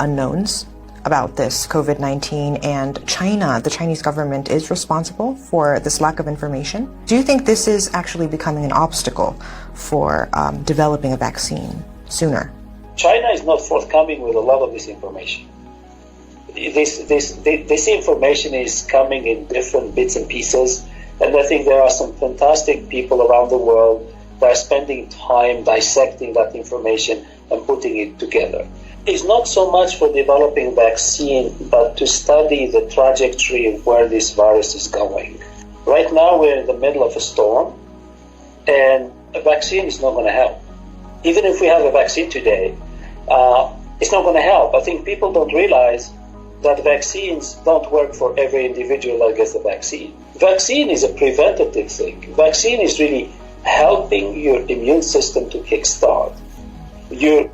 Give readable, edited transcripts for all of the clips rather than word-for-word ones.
unknowns about this COVID-19, and China, the Chinese government, is responsible for this lack of information. Do you think this is actually becoming an obstacle for developing a vaccine sooner? China is not forthcoming with a lot of this information. This information is coming in different bits and pieces, and I think there are some fantastic people around the world that are spending time dissecting that information and putting it together. It's not so much for developing a vaccine, but to study the trajectory of where this virus is going. Right now we're in the middle of a storm, and a vaccine is not going to help. Even if we have a vaccine today, it's not going to help. I think people don't realize that vaccines don't work for every individual that gets the vaccine. Vaccine is a preventative thing. Vaccine is really helping your immune system to kickstart. Your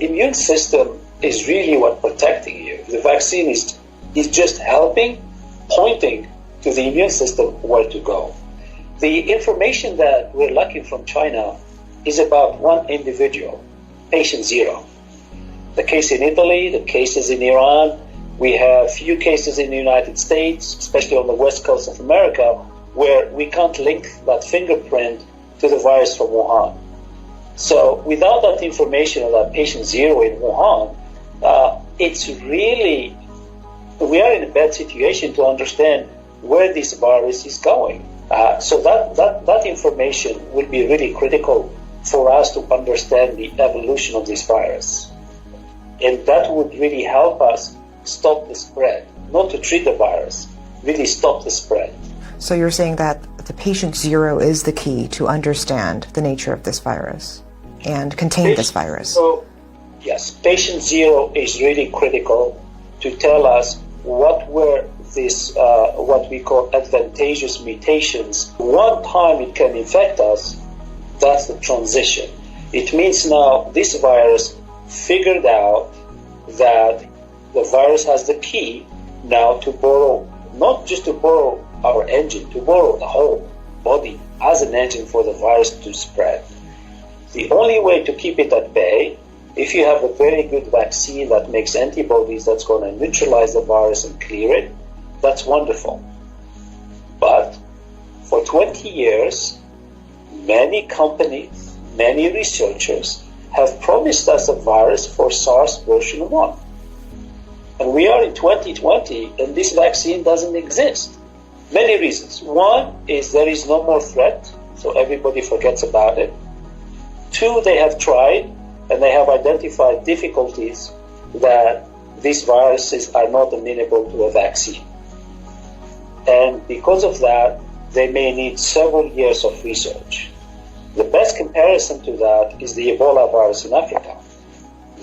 immune system is really what protecting you. The vaccine is just helping, pointing to the immune system where to go. The information that we're lacking from China is about one individual, patient zero. The case in Italy, the cases in Iran, we have few cases in the United States, especially on the west coast of America, where we can't link that fingerprint to the virus from Wuhan. So without that information of that patient zero in Wuhan, it's really, we are in a bad situation to understand where this virus is going. So that information will be really critical for us to understand the evolution of this virus. And that would really help us stop the spread, not to treat the virus, really stop the spread. So you're saying that the patient zero is the key to understand the nature of this virus and contain this virus? So, yes, patient zero is really critical to tell us what were these, what we call advantageous mutations. One time it can infect us, that's the transition. It means now this virus figured out that the virus has the key now to borrow, not just to borrow our engine, to borrow the whole body as an engine for the virus to spread. The only way to keep it at bay, if you have a very good vaccine that makes antibodies that's going to neutralize the virus and clear it, that's wonderful. But for 20 years, many companies, many researchers have promised us a virus for SARS version 1. And we are in 2020 and this vaccine doesn't exist. Many reasons. One is there is no more threat, so everybody forgets about it. Two, they have tried and they have identified difficulties that these viruses are not amenable to a vaccine. And because of that, they may need several years of research. The best comparison to that is the Ebola virus in Africa.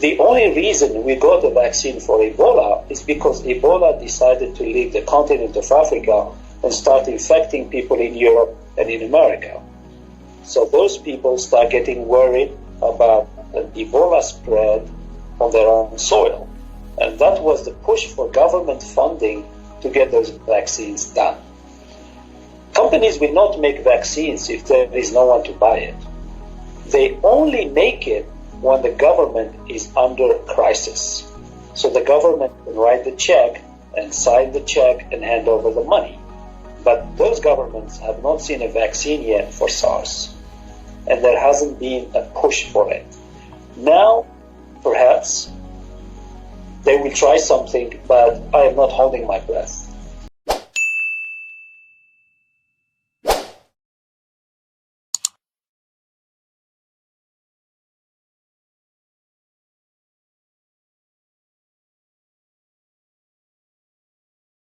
The only reason we got a vaccine for Ebola is because Ebola decided to leave the continent of Africa and start infecting people in Europe and in America. So those people start getting worried about an Ebola spread on their own soil. And that was the push for government funding to get those vaccines done. Companies will not make vaccines if there is no one to buy it. They only make it when the government is under crisis. So the government can write the check and sign the check and hand over the money. But those governments have not seen a vaccine yet for SARS. And there hasn't been a push for it. Now, perhaps, they will try something, but I am not holding my breath.